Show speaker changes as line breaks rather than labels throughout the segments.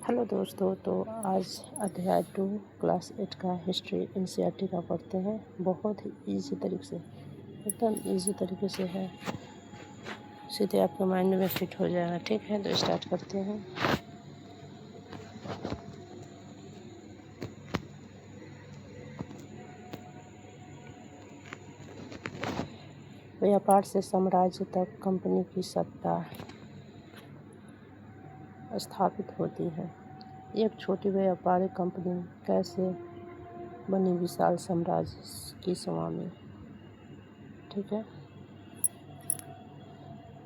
Hello दोस्तों, तो आज अध्याय 2 क्लास 8 का हिस्ट्री एनसीईआरटी का पढ़ते हैं। बहुत ही इजी तरीके से, एकदम इजी तरीके से है, सीधे आपके माइंड में फिट हो जाएगा। ठीक है, तो स्टार्ट करते हैं। व्यापार से साम्राज्य तक कंपनी की सत्ता स्थापित होती है। एक छोटी व्यापारिक कंपनी कैसे बनी विशाल साम्राज्य की स्वामी। ठीक है,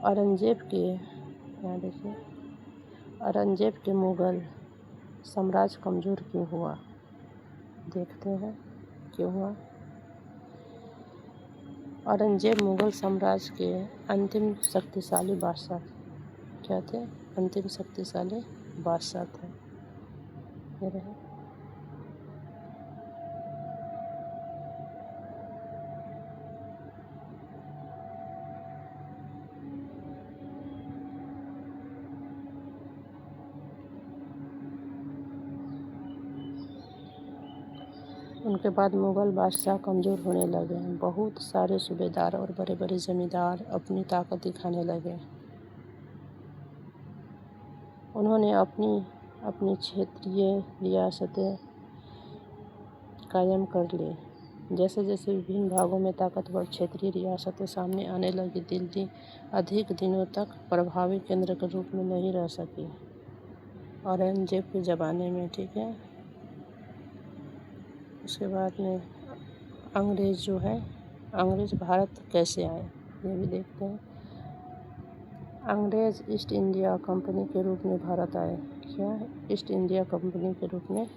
औरंगजेब के, यहाँ देखिए, औरंगजेब के मुग़ल साम्राज्य कमज़ोर क्यों हुआ। देखते हैं क्यों हुआ। औरंगजेब मुग़ल साम्राज्य के अंतिम शक्तिशाली बादशाह क्या थे? अंतिम शक्तिशाली बादशाह थे। ये रहे। उनके बाद मुग़ल बादशाह कमज़ोर होने लगे। बहुत सारे सूबेदार और बड़े बड़े ज़मींदार अपनी ताकत दिखाने लगे। उन्होंने अपनी अपनी क्षेत्रीय रियासतें कायम कर ली। जैसे जैसे विभिन्न भागों में ताकतवर क्षेत्रीय रियासतें सामने आने लगी, दिल्ली अधिक दिनों तक प्रभावी केंद्र के रूप में नहीं रह सकी औरंगजेब के ज़माने में। ठीक है, उसके बाद में अंग्रेज़ जो है, अंग्रेज़ भारत कैसे आए ये भी देखते हैं। अंग्रेज़ ईस्ट इंडिया कंपनी के रूप में भारत आए। क्या? ईस्ट इंडिया कंपनी के रूप में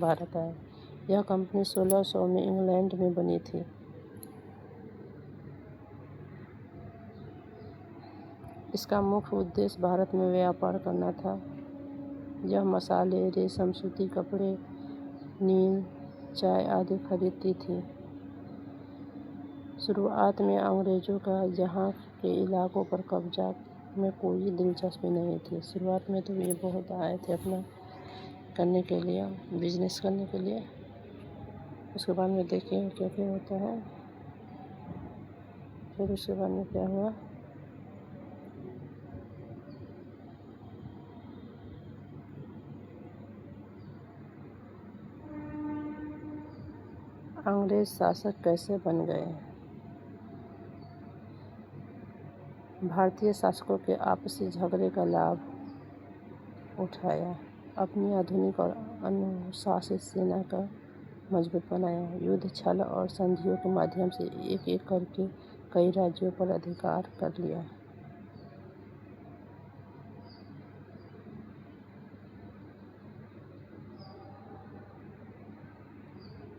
भारत आए। यह कंपनी 1600 में इंग्लैंड में बनी थी। इसका मुख्य उद्देश्य भारत में व्यापार करना था। यह मसाले, रेशम, सूती कपड़े, नील, चाय आदि खरीदती थी। शुरुआत में अंग्रेज़ों का यहाँ के इलाकों पर कब्जा में कोई दिलचस्पी नहीं थी। शुरुआत में तो ये बहुत आए थे अपना करने के लिए, बिजनेस करने के लिए। उसके बाद में देखिए क्या क्या होता है। फिर उसके बाद में क्या हुआ। अंग्रेज शासक कैसे बन गए। भारतीय शासकों के आपसी झगड़े का लाभ उठाया। अपनी आधुनिक और अनुशासित सेना का मजबूत बनाया। युद्ध, छल और संधियों के माध्यम से एक एक करके कई राज्यों पर अधिकार कर लिया।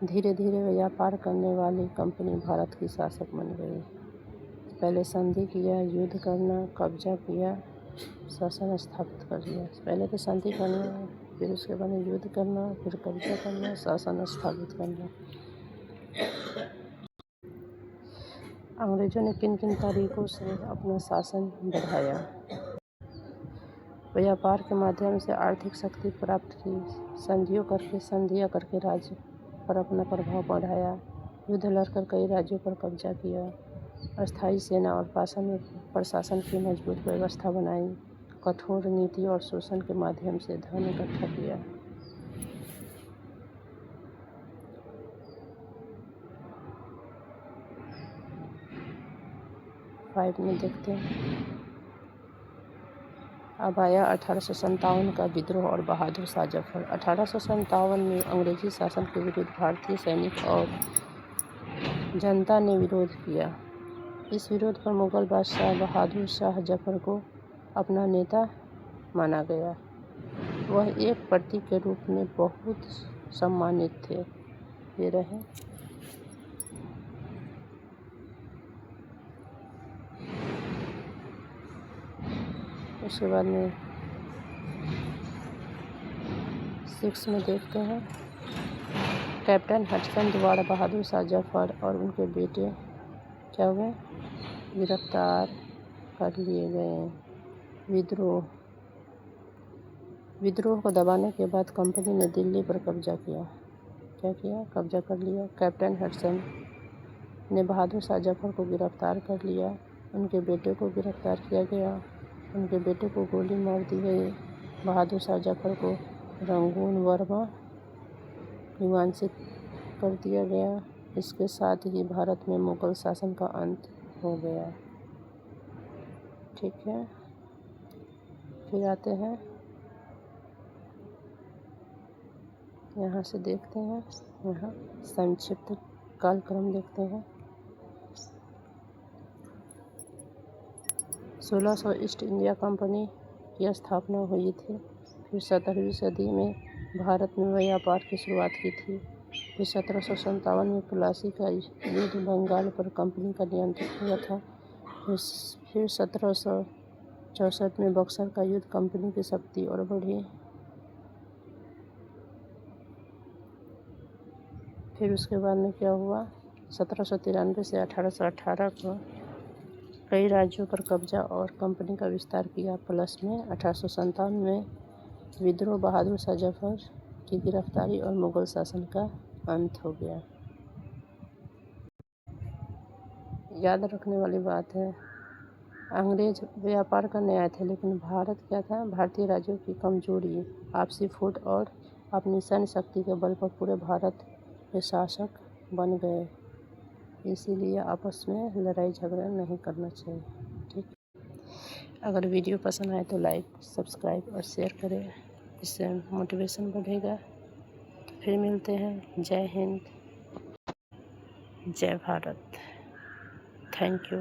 धीरे धीरे व्यापार करने वाली कंपनी भारत की शासक बन गई। पहले संधि किया, युद्ध करना, कब्जा किया, शासन स्थापित कर लिया। पहले तो संधि करना, फिर उसके बाद में युद्ध करना, फिर कब्जा करना, शासन स्थापित करना। अंग्रेजों ने किन किन तरीकों से अपना शासन बढ़ाया। व्यापार के माध्यम से आर्थिक शक्ति प्राप्त की। संधियाँ करके राज्य पर अपना प्रभाव बढ़ाया। युद्ध लड़कर कई राज्यों पर कब्जा किया। अस्थायी सेना और प्रशासन की मजबूत व्यवस्था बनाई। कठोर नीति और शोषण के माध्यम से धन इकट्ठा किया। फाइव में देखते हैं। अब आया 1857 का विद्रोह और बहादुर शाह जफर। 1857 में अंग्रेजी शासन के विरुद्ध भारतीय सैनिक और जनता ने विरोध किया। इस विरोध पर मुग़ल बादशाह बहादुर शाह जफर को अपना नेता माना गया। वह एक प्रतीक के रूप में बहुत सम्मानित थे। ये रहे। उसके बाद में 6 में देखते हैं। कैप्टन हडसन द्वारा बहादुर शाह जफर और उनके बेटे क्या हुए, गिरफ्तार कर लिए गए। विद्रोह विद्रोह को दबाने के बाद कंपनी ने दिल्ली पर कब्जा किया। क्या किया? कब्जा कर लिया। कैप्टन हडसन ने बहादुर शाह जफर को गिरफ्तार कर लिया। उनके बेटे को गिरफ्तार किया गया। उनके बेटे को गोली मार दी गई। बहादुर शाह जफर को रंगून वर्मा निवांशित कर दिया गया। इसके साथ ही भारत में मुगल शासन का अंत हो गया। ठीक है, फिर आते हैं, यहाँ से देखते हैं, यहाँ संक्षिप्त कालक्रम देखते हैं। 1600 ईस्ट इंडिया कंपनी की स्थापना हुई थी। फिर 17वीं सदी में भारत में व्यापार की शुरुआत की थी। फिर 1757 में प्लासी का युद्ध बंगाल पर कंपनी का नियंत्रण हुआ था। फिर 1764 में बक्सर का युद्ध कंपनी की शक्ति और बढ़ी। फिर उसके बाद में क्या हुआ? 1793 से 1818 को कई राज्यों पर कब्जा और कंपनी का विस्तार किया। प्लस में 1857 में विद्रोह, बहादुर शाह जफर की गिरफ्तारी और मुगल शासन का अंत हो गया। याद रखने वाली बात है, अंग्रेज व्यापार करने आए थे, लेकिन भारत क्या था? भारतीय राज्यों की कमजोरी, आपसी फूट और अपनी सैन्य शक्ति के बल पर पूरे भारत के शासक बन गए। इसीलिए आपस में लड़ाई झगड़ा नहीं करना चाहिए। ठीक, अगर वीडियो पसंद आए तो लाइक, सब्सक्राइब और शेयर करें, इससे मोटिवेशन बढ़ेगा। तो फिर मिलते हैं। जय हिंद, जय भारत। Thank you.